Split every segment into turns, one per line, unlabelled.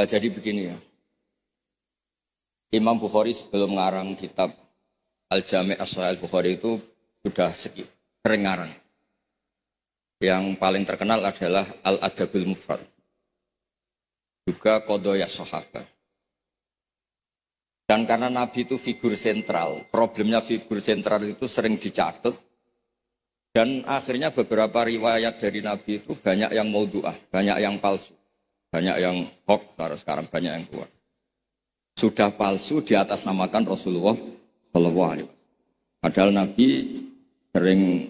Jadi begini ya, Imam Bukhari sebelum ngarang kitab Al-Jami' As-Sahih Al-Bukhari itu sudah sering ngarang. Yang paling terkenal adalah Al-Adabul Mufrad, juga Qadaya Sahabat. Dan karena Nabi itu figur sentral, problemnya figur sentral itu sering dicatat, dan akhirnya beberapa riwayat dari Nabi itu banyak yang maudhu'ah, banyak yang palsu, banyak yang hoax, sekarang banyak yang keluar. Sudah palsu di atas namakan Rasulullah SAW. Padahal Nabi sering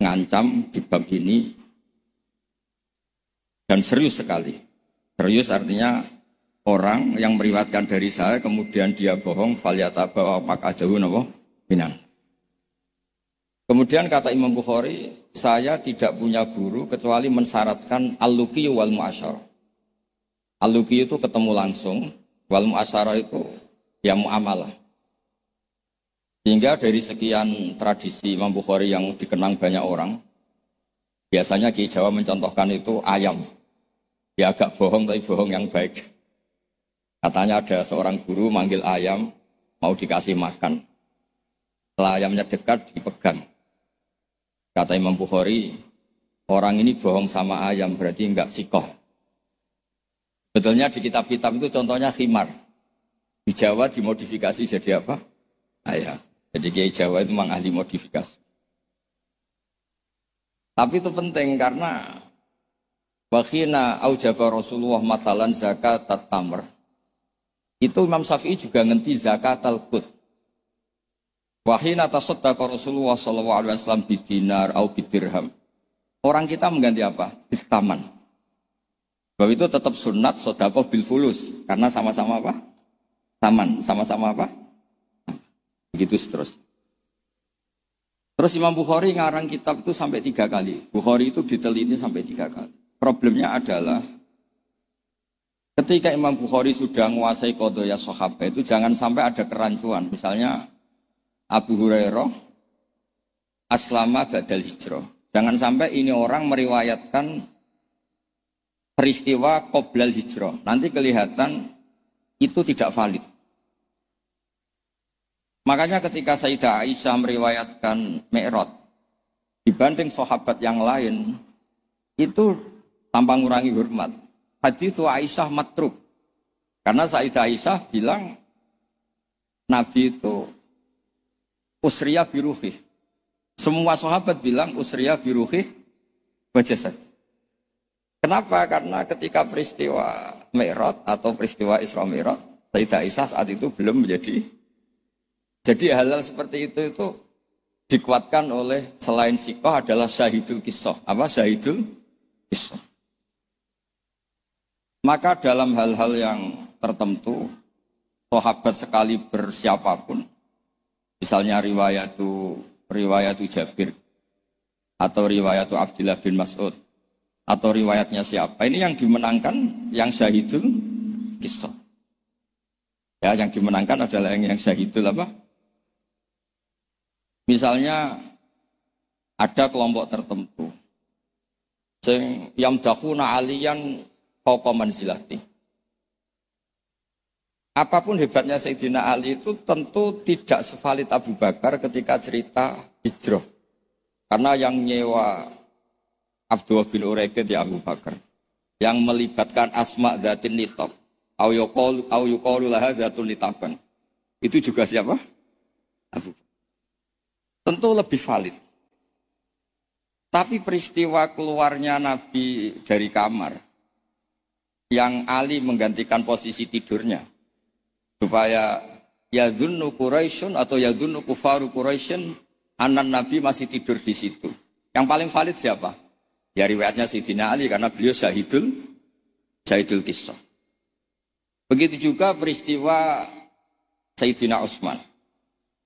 ngancam di bab ini dan serius sekali. Serius artinya orang yang meriwayatkan dari saya kemudian dia bohong, falyataba apakah jauh napa binan. Kemudian kata Imam Bukhari, saya tidak punya guru kecuali mensyaratkan al-luqi wal mu'asyarah. Al-luqi itu ketemu langsung, wal mu'asyarah itu ya muamalah. Sehingga dari sekian tradisi Imam Bukhari yang dikenang banyak orang, biasanya Ki Jawa mencontohkan itu ayam. Ya agak bohong tapi bohong yang baik. Katanya ada seorang guru manggil ayam, mau dikasih makan. Setelah ayamnya dekat, dipegang. Kata Imam Bukhari, orang ini bohong sama ayam, berarti enggak sikoh. Betulnya di kitab-kitab itu contohnya khimar. Di Jawa dimodifikasi jadi apa? Ayam. Jadi Kiai Jawa itu memang ahli modifikasi. Tapi itu penting karena wakhina aujaba Rasulullah matalan zakat tamr. Itu Imam Syafi'i juga ngenti zakat al-qut. Wahina tasaddaqa Rasulullah sallallahu alaihi wasallam bidinar au bidirham. Orang kita mengganti apa? Bitaman. Sebab itu tetap sunat sedekah bil fulus karena sama-sama apa? Taman, sama-sama apa? Begitu seterusnya. Terus Imam Bukhari ngarang kitab itu sampai 3 kali. Bukhari itu diteliti sampai 3 kali. Problemnya adalah ketika Imam Bukhari sudah menguasai qadaya sahabat itu jangan sampai ada kerancuan. Misalnya Abu Hurairah aslama ba'dal hijrah. Jangan sampai ini orang meriwayatkan peristiwa qoblal hijrah. Nanti kelihatan itu tidak valid. Makanya ketika Sayyidah Aisyah meriwayatkan Mi'raj dibanding sahabat yang lain itu tanpa ngurangi hormat. Hadits Aisyah matruk. Karena Sayyidah Aisyah bilang Nabi itu usriya biruhih. Semua sahabat bilang usriya biruhih wajasad. Kenapa? Karena ketika peristiwa Mi'raj atau peristiwa Isra Mi'raj, Sayyidah Aisyah saat itu belum menjadi. Jadi hal-hal seperti itu dikuatkan oleh selain sikoh adalah syahidul kisah. Apa syahidul kisah? Maka dalam hal-hal yang tertentu, sahabat sekali bersiapapun, misalnya riwayatu Jabir, atau riwayatu Abdullah bin Mas'ud, atau riwayatnya siapa, ini yang dimenangkan yang syahidul kisah. Ya, yang dimenangkan adalah yang syahidul apa? Misalnya ada kelompok tertentu yang dahuna aliyan fauqa manzilati. Apapun hebatnya Sayyidina Ali itu tentu tidak sevalid Abu Bakar ketika cerita hijrah. Karena yang nyewa Abdullah bin Uraiqid ya Abu Bakar. Yang melibatkan asma dzatin nitab au yuqalu laha dzatun nitaban. Itu juga siapa? Abu Bakar. Tentu lebih valid. Tapi peristiwa keluarnya Nabi dari kamar yang Ali menggantikan posisi tidurnya supaya yadhunnu Quraisyun atau yadhunnu kufaru Quraisyun anan Nabi masih tidur di situ. Yang paling valid siapa? Ya riwayatnya Sayyidina Ali karena beliau syahidul kisah. Begitu juga peristiwa Sayyidina Utsman.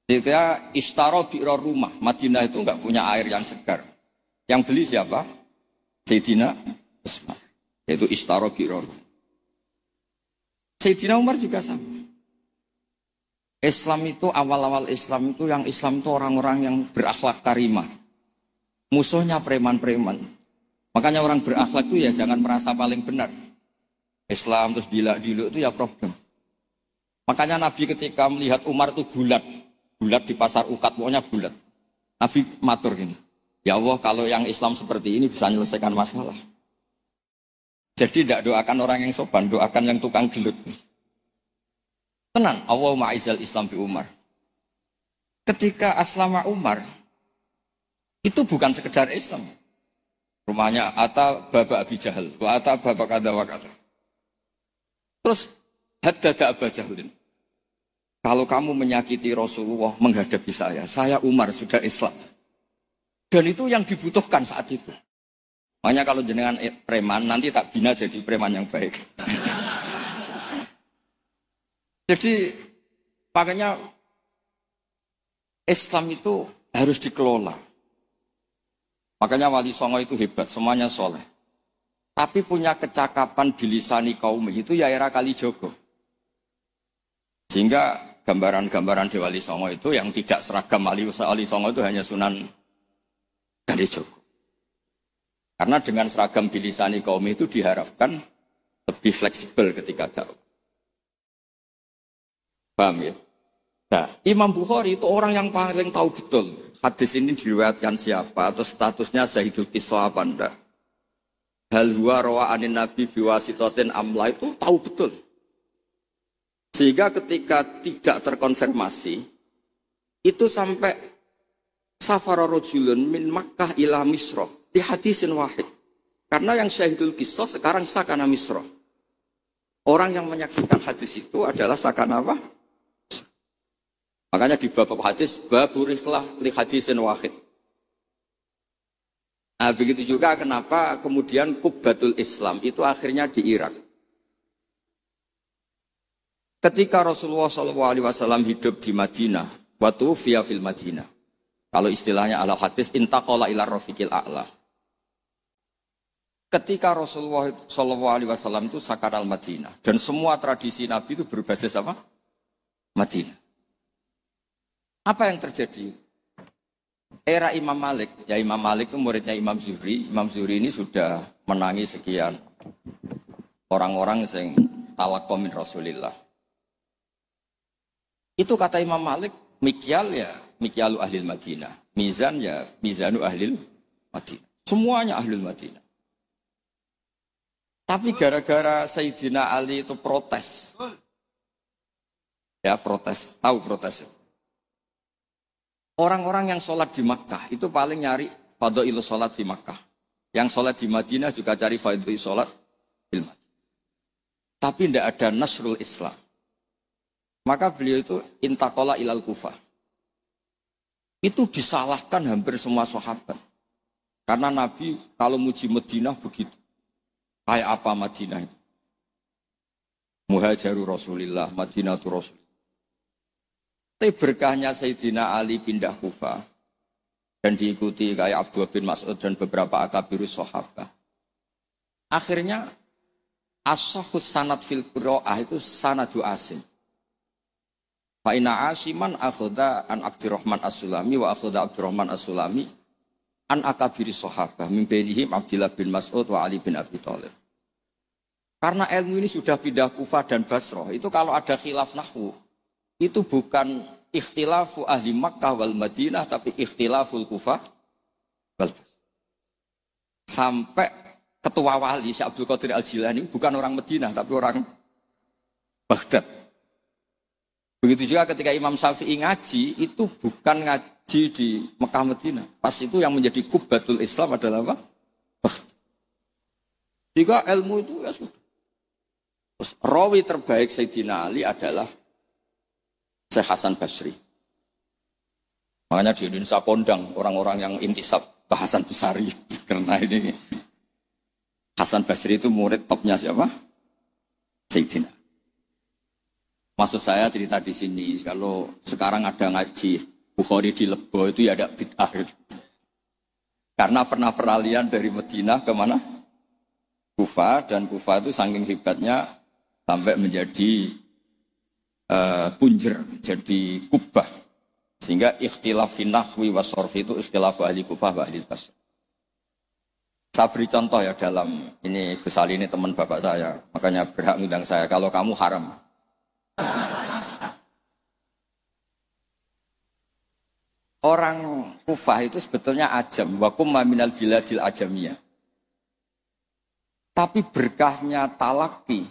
Dia ishtaro bi'ra rumah. Madinah itu enggak punya air yang segar. Yang beli siapa? Sayyidina Utsman. Yaitu ishtaro bi'ra rumah. Sayyidina Umar juga sama. Islam itu awal-awal Islam itu yang Islam itu orang-orang yang berakhlak karimah. Musuhnya preman-preman. Makanya orang berakhlak itu ya jangan merasa paling benar. Islam terus dilak-diluk itu ya problem. Makanya Nabi ketika melihat Umar itu bulat di pasar Ukat, pokoknya bulat. Nabi matur gini, ya Allah kalau yang Islam seperti ini bisa menyelesaikan masalah. Jadi tidak doakan orang yang sopan, doakan yang tukang gelut. Tenang, Allahumma aizal Islam fi Umar. Ketika aslama Umar, itu bukan sekedar Islam. Rumahnya Ata Baba Abi Jahal, wa Ata Baba Kada wa Kada. Terus haddada Aba Jahlin. Kalau kamu menyakiti Rasulullah menghadapi saya Umar sudah Islam. Dan itu yang dibutuhkan saat itu. Makanya kalau jenengan preman, nanti tak bina jadi preman yang baik. Jadi, makanya Islam itu harus dikelola. Makanya Wali Songo itu hebat, semuanya soleh. Tapi punya kecakapan bilisani kaum itu ya era Kalijogo. Sehingga gambaran-gambaran di Wali Songo itu yang tidak seragam Wali Songo itu hanya Sunan Kalijogo. Karena dengan seragam bilisani kaum itu diharapkan lebih fleksibel ketika dakwah. Paham ya? Nah, Imam Bukhari itu orang yang paling tahu betul hadis ini diriwayatkan siapa atau statusnya Syahidul Qissah apa enggak. Hal huwa rawa anin nabi biwasitotin amla itu tahu betul. Sehingga ketika tidak terkonfirmasi itu sampai safara rajulun min Makkah ila Misra di hadisin wahid. Karena yang Syahidul Qissah sekarang sakana Misra. Orang yang menyaksikan hadis itu adalah sakana apa? Makanya di bab hadis baburiflah li hadisin wahid. Nah, begitu juga kenapa kemudian Qubbatul Islam itu akhirnya di Irak. Ketika Rasulullah SAW hidup di Madinah, waktu via fil Madinah. Kalau istilahnya ala hadis intaqala ila rafiqil a'la. Ketika Rasulullah SAW itu sakar al-Madinah dan semua tradisi Nabi itu berbasis apa? Madinah. Apa yang terjadi? Era Imam Malik, ya Imam Malik itu muridnya Imam Zuhri. Imam Zuhri ini sudah menangi sekian orang-orang yang talaqqa min Rasulillah. Itu kata Imam Malik, mikyal ya mikyalu ahlil Madinah, mizan ya mizanu ahlil Madinah. Semuanya ahlul Madinah. Tapi gara-gara Sayyidina Ali itu protes. Ya protes, tahu protes. Orang-orang yang sholat di Makkah itu paling nyari fadhailu sholat di Makkah. Yang sholat di Madinah juga cari fadhailu sholat di Madinah. Tapi tidak ada nasrul Islam. Maka beliau itu intaqala ilal Kufah. Itu disalahkan hampir semua sahabat. Karena Nabi kalau muji Madinah begitu. Kayak apa Madinah itu? Muhajiru Rasulillah, Madinatu Rasul. Tapi berkahnya Sayyidina Ali pindah Kufah dan diikuti kayak Abdullah bin Mas'ud dan beberapa akabirus sahabat. Akhirnya as-sahhus sanad fil qiraah itu sanadu asim. Fa inna asiman akhadha an Abdurrahman as-Sulami wa akhadha Abdurrahman as-Sulami an akabiris sahabat min bainihim Abdullah bin Mas'ud wa Ali bin Abi Thalib. Karena ilmu ini sudah pindah Kufah dan Basrah, itu kalau ada khilaf nahwu itu bukan ikhtilafu ahli Makkah wal Madinah, tapi ikhtilaful Kufah wal Basrah. Sampai ketua wali Syekh Abdul Qadir Al-Jilani bukan orang Madinah, tapi orang Baghdad. Begitu juga ketika Imam Syafi'i ngaji, itu bukan ngaji di Mekah Madinah. Pas itu yang menjadi Qubbatul Islam adalah apa? Baghdad. Jika ilmu itu ya sudah. Terus rawi terbaik Sayyidina Ali adalah Syekh Hasan Basri. Makanya di Indonesia kondang orang-orang yang intisab Hasan Basri. Karena ini Hasan Basri itu murid topnya siapa? Sayyidina. Maksud saya cerita di sini, kalau sekarang ada ngaji Bukhari di Lebo itu ya ada bid'ah. Karena pernah peralihan dari Madinah ke mana? Kufah, dan Kufah itu saking hebatnya sampai menjadi punjer, jadi kubah. Sehingga ikhtilaf fi nahwi wa sorfi itu ikhtilaf ahli Kufah wa ahli Basrah. Saya beri contoh ya dalam ini Gus Ali ini teman bapak saya, makanya berhak ngundang saya. Kalau kamu haram. Orang Kufah itu sebetulnya ajam, wakum minal biladil ajamiyah. Tapi berkahnya talaki,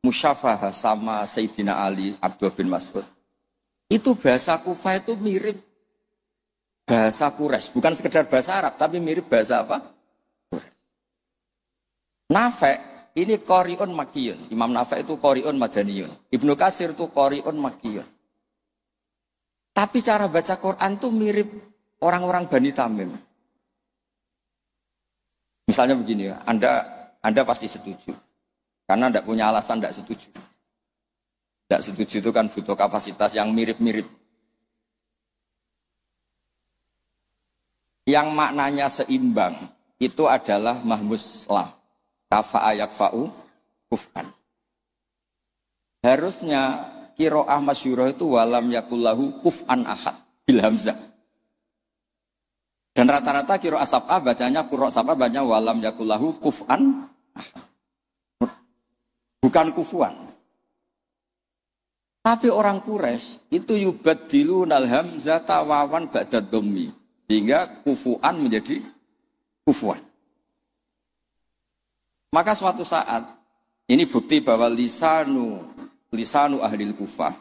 musyafahah sama Sayyidina Ali, Abdullah bin Mas'ud. Itu bahasa Kufah itu mirip bahasa Quraisy, bukan sekedar bahasa Arab, tapi mirip bahasa apa? Nafi' ini qari'un makkiyun. Imam Nafi' itu qari'un madaniyun. Ibnu Katsir itu qari'un makkiyun. Tapi cara baca Quran itu mirip orang-orang Bani Tamim. Misalnya begini ya, Anda pasti setuju. Karena tidak punya alasan tidak setuju. Tidak setuju itu kan butuh kapasitas yang mirip-mirip. Yang maknanya seimbang itu adalah mahmus lam. Kafa'a yakfa'u kuf'an. Harusnya qiraah masyhurah itu walam yakullahu kuf'an ahad bil hamzah. Dan rata-rata qiraah sab'ah bacanya qurra sab'ah bacanya walam yakullahu kuf'an ahad. Bukan kufuan. Tapi orang Quraisy itu yubaddilunal hamzata wawan ba'da dhammi. Sehingga kufuan menjadi kufuan. Maka suatu saat, ini bukti bahwa lisanu ahlil Kufah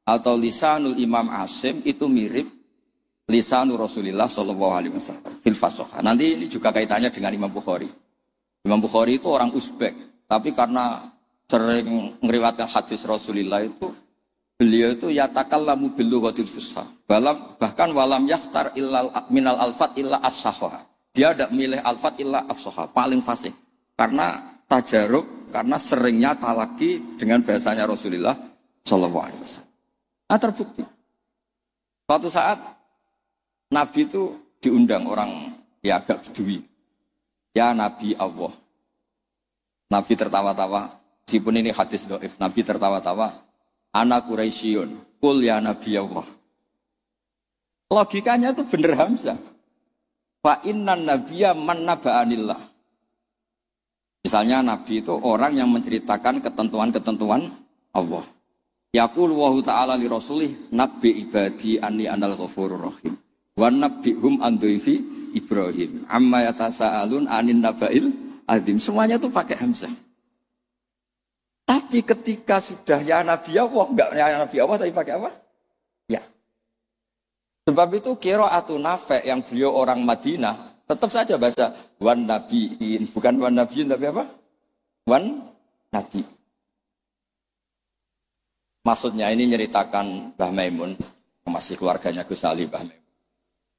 atau lisanul Imam Asim itu mirip lisanu Rasulullah SAW fil fasahah. Nanti ini juga kaitannya dengan Imam Bukhari. Imam Bukhari itu orang Uzbek, tapi karena sering meriwayatkan hadis Rasulullah itu, beliau itu yatakallamu bil lughatil fusha. Bahkan walam yaftar illa minal alfat illa afsahha. Dia tidak milih alfat illa afsahha, paling fasih. Karena tajarub, karena seringnya talaki dengan bahasanya Rasulullah SAW. Nah terbukti. Suatu saat Nabi itu diundang orang ya agak bedui. Ya Nabi Allah. Nabi tertawa-tawa. Meskipun ini hadis dhaif. Nabi tertawa-tawa. Ana Quraisyun. Qul ya Nabi Allah. Logikanya itu bener Hamzah. Fa innan nabiyya man naba'anillah. Misalnya Nabi itu orang yang menceritakan ketentuan-ketentuan Allah. Yaqul wa ta'ala li rasulih nabbi ibadi anni anal ghafurur rahim. Wa nabbihum an dhaifi Ibrahim. Amma yatasaalun anin naba'il azim. Semuanya itu pakai hamzah. Tapi ketika sudah ya Nabi Allah, enggak ya Nabi Allah tapi pakai apa? Ya. Sebab itu qiraatun Nafi' yang beliau orang Madinah tetap saja baca wan nabiin, bukan wan nabiin tapi apa? Wan nabi. Maksudnya ini nyeritakan Mbah Maimun, masih keluarganya Gus Ali Mbah Maimun.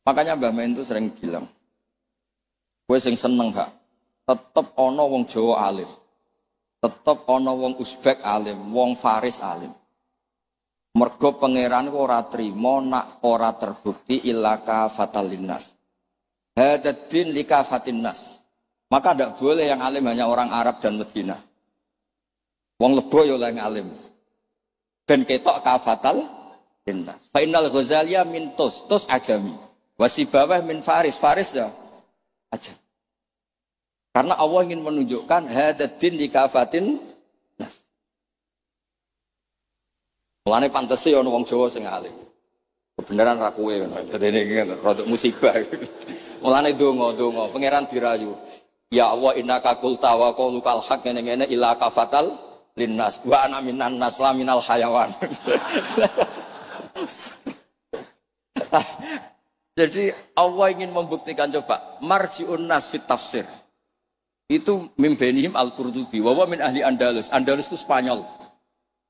Makanya Mbah Maimun itu sering bilang, gue sing seneng gak? Tetep ono wong Jawa alim, tetep ono wong Uzbek alim, wong Faris alim. Mergo pangeran ora trimo nak ora terbukti ilaka fatal linnas. Hadaddin likafatin nas. Maka tidak boleh yang alim hanya orang Arab dan Medina. Wong lebo yo yang alim. Ben ketok kafatal linnas. Fa innal Ghazaliya min tus ajami. Wasibawah min Faris ya aja. Karena Allah ingin menunjukkan hadaddin likafatin nas. Mulane pantese ono wong Jawa sing alim. Kebenaran ra kowe ngono. Dadi iki rodok musibah. Mulane donga pangeran dirayu. Ya Allah innaka qulta wa qaulukal haq ngene-ngene ila kafatal linnas wa ana minan nas la minal hayawan. Jadi Allah ingin membuktikan coba marji'un nas fit tafsir. Itu mim benihim al-Qurtubi wa min ahli Andalus. Andalus itu Spanyol.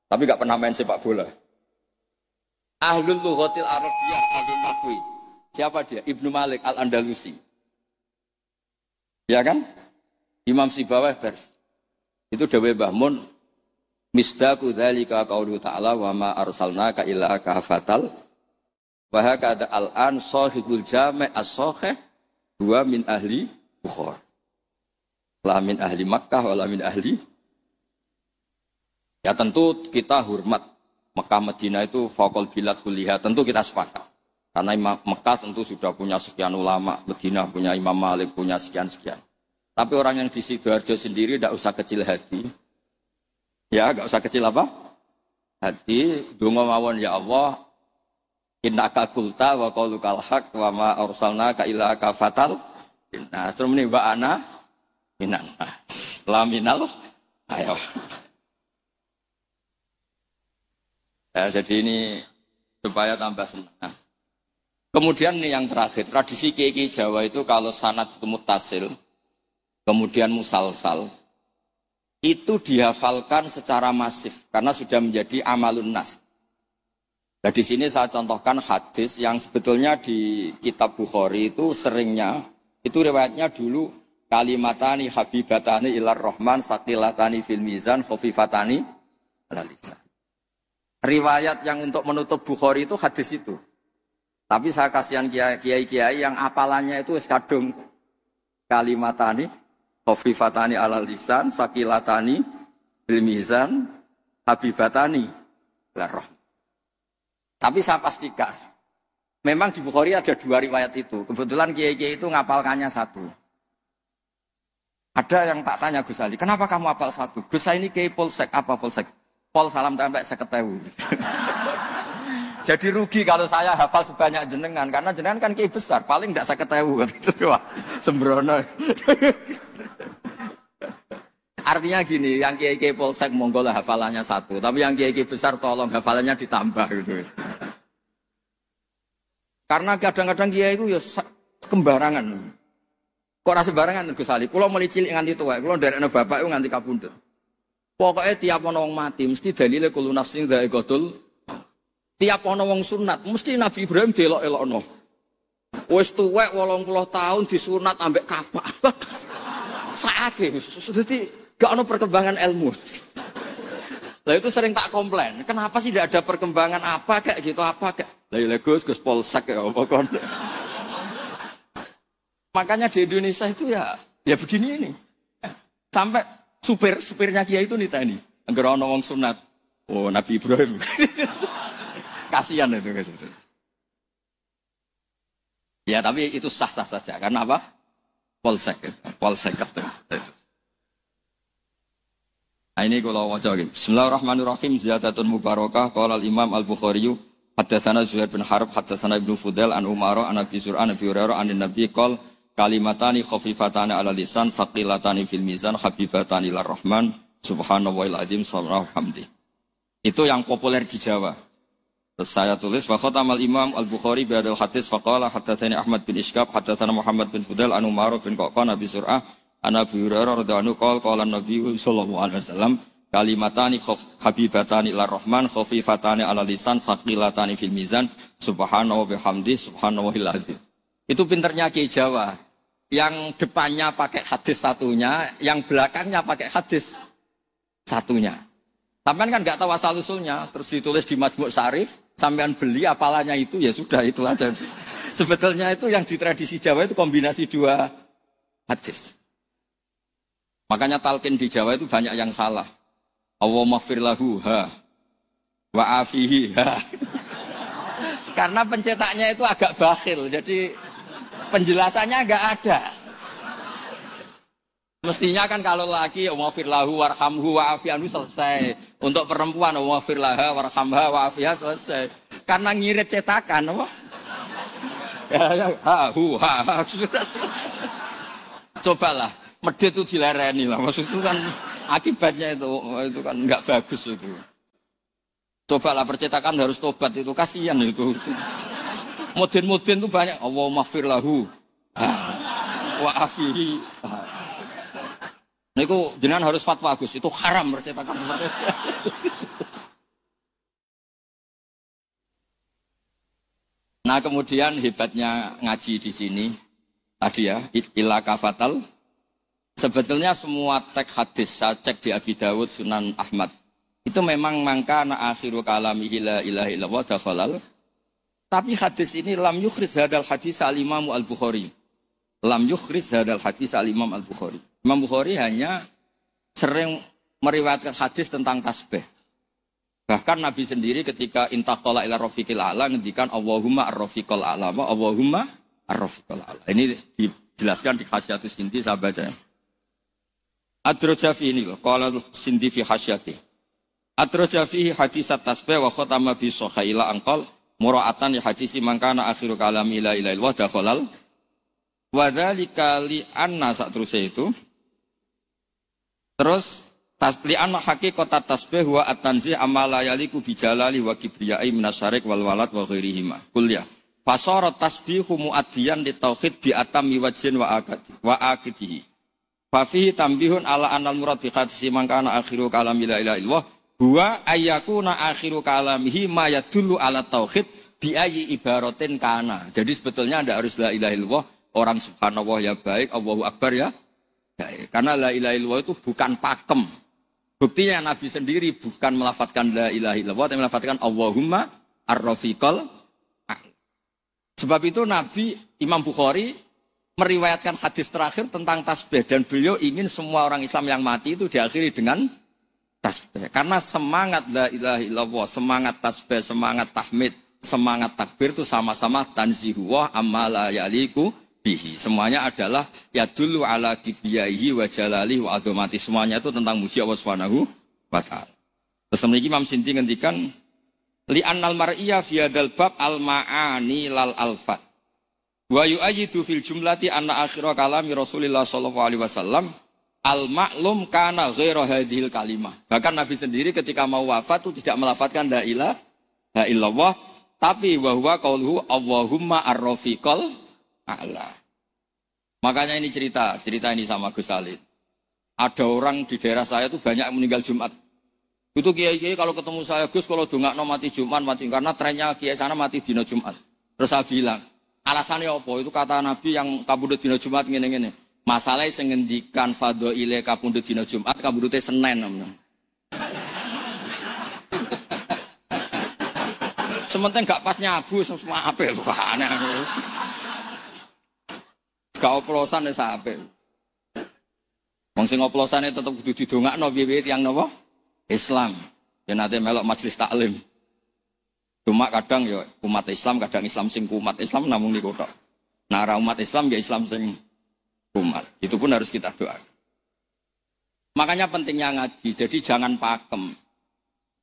Tapi enggak pernah main sepak bola. Ahlul lughatil arabiyyah al-nahwi. Siapa dia? Ibnu Malik Al-Andalusi. Ya kan? Imam Sibawah Pers. Itu dawuh Mbah Mun misdaqu dzalika qaulu ta'ala wa ma arsalnaka illa kafatal wa hakada al-an sahibul jami' as-sahih huwa min ahli Bukhara. La min ahli Makkah wala min ahli. Ya tentu kita hormat Mekah Madinah itu faqul bilad kulliha, tentu kita sepakat. Karena Mekah tentu sudah punya sekian ulama, Madinah punya Imam Malik, punya sekian-sekian. Tapi orang yang di Sidoarjo sendiri tidak usah kecil hati. Ya, enggak usah kecil apa? Hati, donga mawon ya Allah, innaka qulta wa qaulukal haq wa ma arsalnaka illa kafatal. Nah, terus muni wa ana minan. Laminal ayo. Ya, jadi ini supaya tambah senang. Kemudian nih yang terakhir, tradisi kiai Jawa itu kalau sanad mutasil, kemudian musalsal, itu dihafalkan secara masif karena sudah menjadi amalun nas. Nah di sini saya contohkan hadis yang sebetulnya di kitab Bukhari itu seringnya, itu riwayatnya dulu kalimatani habibatani ilar rahman saqilatani fil mizan khafifatani alal lisan. Riwayat yang untuk menutup Bukhari itu hadis itu. Tapi saya kasihan kiai-kiai yang apalannya itu kadung kalimatani khafifatani alal lisan, saqilatani bil mizan, habibatani ilar rahman. Tapi saya pastikan, memang di Bukhari ada dua riwayat itu. Kebetulan kiai-kiai itu ngapalkannya satu. Ada yang tak tanya Gus Ali, kenapa kamu hafal satu? Gus ini kiai polsek, apa polsek? Pol salam tempel 50.000. Jadi rugi kalau saya hafal sebanyak jenengan, karena jenengan kan kiai besar, paling tidak 50.000. Wah, sembrono. Artinya gini, yang kiai-kiai polsek monggo lah hafalannya satu, tapi yang kiai-kiai besar tolong hafalannya ditambah gitu. Karena kadang-kadang kiai itu ya kembarangan. Kok rasa sembarangan Gus Ali? Kulo mulai cilik nganti tuwa, kulo nderekno bapak itu nganti kabundut. Pokoknya tiap ana wong mati mesti dalile kulo nafsin dha'iqatul. Tiap ana wong sunat mesti Nabi Ibrahim delok-elokno. Wis tuwek 80 tahun disunat ambek kapak. Saake dadi gak ada perkembangan ilmu. Lah itu sering tak komplain. Kenapa sih tidak ada perkembangan apa kayak gitu apa kayak. Lah Gus polsek ya apa kon. Makanya di Indonesia itu ya begini ini. Sampai supirnya Kiai itu nitani. Angger ana wong sunat. Oh, Nabi Ibrahim. Kasihan itu guys. Ya, tapi itu sah-sah saja. Karena apa? Polsek itu. Nah, ini kalau wajah lagi. Bismillahirrahmanirrahim. Ziyadatun mubarakah. Qala al-Imam al-Bukhari haddatsana Zuhair bin Harb haddatsana Ibnu Fudail an Umar an Abi Zur'ah an Abi Hurairah an Nabi qol kalimatani khafifatani ala lisan faqilatani fil mizan habibatani lir rahman subhanallahil azim sallallahu hamdi. Itu yang populer di Jawa. Terus saya tulis wa khatamal Imam al-Bukhari bi hadzal hadis faqala haddatsani Ahmad bin Ishqab haddatsana Muhammad bin Fudail an Umar bin Qaqan Abi Zur'ah an Abi Hurairah radhiyallahu anhu qala Nabi sallallahu alaihi wasallam kalimatani habibatani lir rahman khafifatani ala lisan saqilatani fil mizan subhanahu wa bihamdi subhanallahil azim. Itu pinternya Kiai Jawa. Yang depannya pakai hadis satunya, yang belakangnya pakai hadis satunya. Sampean kan nggak tahu asal usulnya, terus ditulis di Majmu' Syarif, sampean beli apalannya itu ya sudah itu aja. Sebetulnya itu yang di tradisi Jawa itu kombinasi dua hadis. Makanya talqin di Jawa itu banyak yang salah. Allahumma ighfir lahu ha wa afihi ha. Karena pencetaknya itu agak bakhil, jadi penjelasannya enggak ada. Mestinya kan kalau laki Allahumma lahu warhamhu wa'afianhu selesai. Untuk perempuan Allahumma laha warhamha wa'afiha selesai. Karena ngirit cetakan apa? Ha. Cobalah, medit itu dilereni lah. Maksud itu kan akibatnya itu kan enggak bagus itu. Cobalah percetakan harus tobat itu kasihan itu. Mudin itu banyak. Allahumma lahu wa'afihi. Nah itu jenengan harus fatwa Gus, itu haram percetakan. Nah kemudian hebatnya ngaji di sini tadi ya, ila kafatal. Sebetulnya semua teks hadis saya cek di Abi Dawud, Sunan Ahmad. Itu memang mangkana akhiru kalamihi la ilaha illallah dakhalal. Tapi hadis ini lam yukhriz hadal hadis al-Imam al-Bukhari. Lam yukhriz hadal hadis al-Imam al-Bukhari. Imam Bukhari hanya sering meriwayatkan hadis tentang tasbih. Bahkan Nabi sendiri ketika intaqala ila rafiqil a'la ngendikan Allahumma ar-rafiqal a'la, Allahumma ar-rafiqal a'la. Ini dijelaskan di Khasyatus Sinti saya baca. Adroja fi ini loh, qala Sindi fi hasyati. Adroja fi hadisat tasbih wa khatama bi sahila angqal mura'atan li hadisi mangkana akhiru kalami la ilaha illallah dakhalal wa dzalika li anna satruse itu. Terus li anna haqiqata tasbih wa at-tanzih amala yaliku bi jalali wa kibriyai minasyarik wal walad wa ghairihima. Kuliah. Fasara tasbihu muaddiyan li tauhid bi atami wajhin wa aqdihi. Fa fihi tambihun ala anal murad bi hadisi mangkana akhiru kalami la ilaha illallah huwa ayyakuna akhiru kalamihi ma yadullu ala tauhid bi ayyi ibaratin kana. Jadi sebetulnya tidak harus la ilaha illallah, orang subhanallah ya baik, Allahu akbar ya baik. Karena la ilaha illallah itu bukan pakem. Buktinya Nabi sendiri bukan melafadzkan la ilaha illallah, tapi melafadzkan Allahumma ar-rafiqal. Sebab itu Nabi Imam Bukhari meriwayatkan hadis terakhir tentang tasbih dan beliau ingin semua orang Islam yang mati itu diakhiri dengan tasbih. Karena semangat la ilaha illallah, semangat tasbih, semangat tahmid, semangat takbir itu sama-sama tanzihuwah amma la yaliku bihi. Semuanya adalah yadullu ala kibriyaihi wa jalalihi wa azamati. Semuanya itu tentang muji Allah Subhanahu wa taala. Terus Imam Sindi ngendikan li annal mar'iyya fi hadzal bab al ma'ani lal alfat. Wa yu'ayyidu fil jumlati anna akhira kalami Rasulullah sallallahu alaihi wasallam al-ma'lum kana ghaira hadhil kalimah. Bahkan Nabi sendiri ketika mau wafat itu tidak melafadzkan la ilaha illallah, tapi wa huwa qauluhu Allahumma ar-rafiqal a'la. Makanya ini cerita ini sama Gus Salid. Ada orang di daerah saya itu banyak yang meninggal Jumat. Itu kiai-kiai kalau ketemu saya, Gus kalau dongakno mati Jumat mati karena trennya kiai sana mati dina Jumat. Terus saya bilang, alasannya apa? Itu kata Nabi yang kabudut dina Jumat ngene-ngene. Masalahnya sing ngendikan fadhaile kabudut dina Jumat, kabudute Senin namanya. Sementing gak pas nyabu semua apel aneh. Gak oplosan wis apik. Wong sing oplosane tetep kudu didongakno piye-piye tiyang napa? Islam. Ya nate melok majelis taklim. Cuma kadang ya umat Islam, kadang Islam sing kumat. Islam namung niku tok. Nah, umat Islam ya Islam sing kumat. Itu pun harus kita doakan. Makanya pentingnya ngaji. Jadi jangan pakem.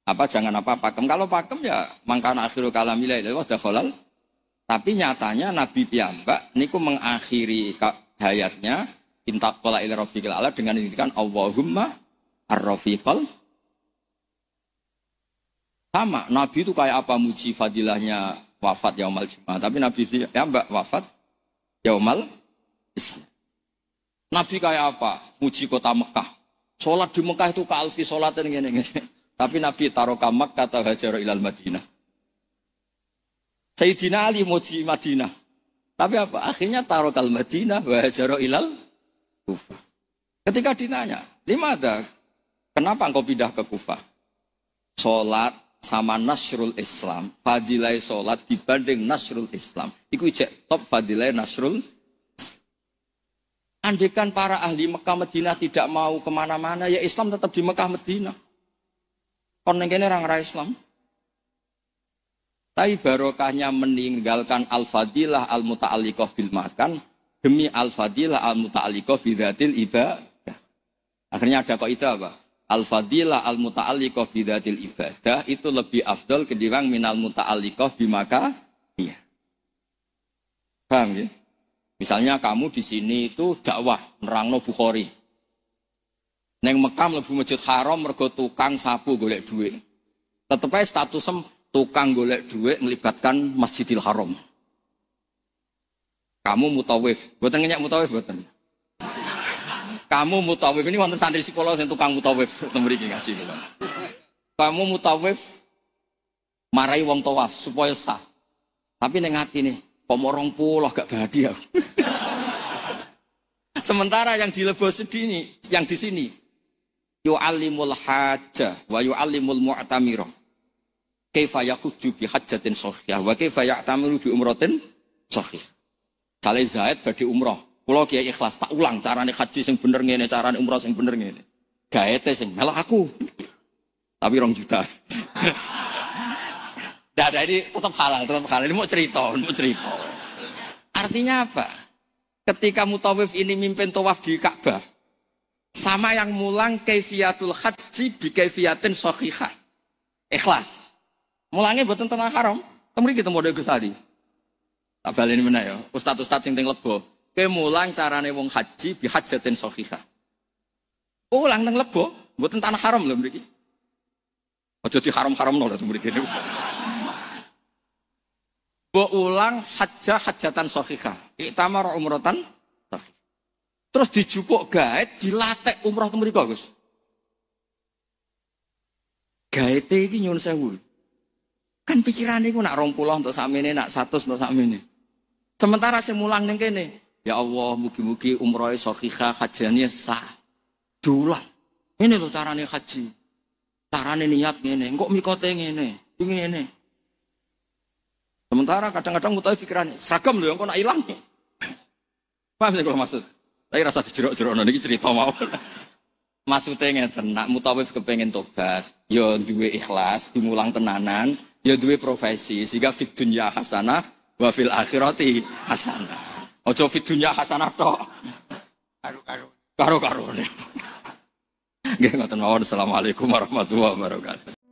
Jangan pakem. Kalau pakem ya mangkana akhiru kalami la ilaha illallah dakhalal. Tapi nyatanya Nabi piyambak niku mengakhiri hayatnya intaqala ila rafiqil a'la dengan menginginkan Allahumma ar-rafiqal. Sama, Nabi itu kayak apa muji fadilahnya wafat yaumal Jumat. Tapi Nabi piyambak wafat yaumal Islam. Nabi kayak apa? Muji kota Mekah. Sholat di Mekah itu ka'alfi sholatin gini-gini. Tapi Nabi taroka Makkah atau hajar ilal Madinah. Sayyidina Ali muji Madinah. Tapi apa? Akhirnya tarokal Madinah wa hajar ilal Kufah. Ketika ditanya, limada? Kenapa engkau pindah ke Kufah? Sholat sama nasrul Islam. Fadilai sholat dibanding nasrul Islam. Iku cek top fadilai nasrul. Andaikan para ahli Mekah Madinah tidak mau kemana-mana, ya Islam tetap di Mekah Madinah. Kon ngene orang Islam. Tapi barokahnya meninggalkan al-fadilah al-muta'alliqah bil makan demi al-fadilah al-muta'alliqah bidzatil ibadah. Akhirnya ada kaidah apa? Al-fadilah al-muta'alliqah bidzatil ibadah itu lebih afdal ketimbang minal muta'alliqah bimaka. Iya. Paham ya? Misalnya kamu di sini itu dakwah nerangno Bukhari. Neng Mekah mlebu Masjid Haram mergo tukang sapu golek duit. Tetep ae statusem tukang golek duit melibatkan Masjidil Haram. Kamu mutawif, mboten ngenyek mutawif mboten. Kamu mutawif ini wonten santri psikolog yang tukang mutawif mriki ngaji kula. Kamu mutawif marai wong tawaf supaya sah. Tapi ning atine pomorong pulau gak bahagia. Sementara yang dilebos sini, yang di sini, yu'allimul hajjah wa yu'allimul mu'tamirah. Kaifa yakhujju bi hajjatin shahihah wa kaifa ya'tamiru bi umratin shahihah. Sale Zaid badhe umrah. Kula kiai ikhlas tak ulang carane haji sing bener ngene, carane umrah sing bener ngene. Gaete sing melok aku. Tapi 2 juta. Nah, ini tetap halal. Ini mau cerita. Artinya apa? Ketika mutawif ini mimpin tawaf di Ka'bah, sama yang mulang kaifiyatul haji bi kaifiyatin shahihah. Ikhlas. Mulangnya mboten tentang haram. Temriki kita model Gus Ali. Tak baleni meneh ya. Ustaz-ustaz sing teng Lebo, kowe mulang carane wong haji bi hajatin shahihah. Ulang teng Lebo, mboten tanah haram lho mriki. Aja di haram-haramno lho mriki niku. Mbok ulang hajatan shahihah. Iktamar umratan shahihah. Terus dijupuk gaet, dilatek umrah teng mriko, Gus. Gaete iki nyuwun sewu. Kan pikirane iku nak 20 untuk sakmene, nak 100 untuk sakmene. Sementara sing mulang ning kene, ya Allah, mugi-mugi umrohe shahihah, hajane sah. Dulang. Ini lho carane haji. Carane niat ngene, kok mikote ngene, ngene. Sementara kadang-kadang utawi pikirane, seragam lho engko nak ilang. Paham sih kalau maksud? Tapi rasa dijerok-jerokno niki cerita mawon. Maksudnya ngeten, nak mutawif kepengen tobat, ya duwe ikhlas, dimulang tenanan, ya duwe profesi, sehingga fid dunya hasanah wa fil akhirati hasanah. Ojo fid dunya hasanah tok. Karo-karo. Nggih ngoten mawon. Assalamualaikum warahmatullahi wabarakatuh.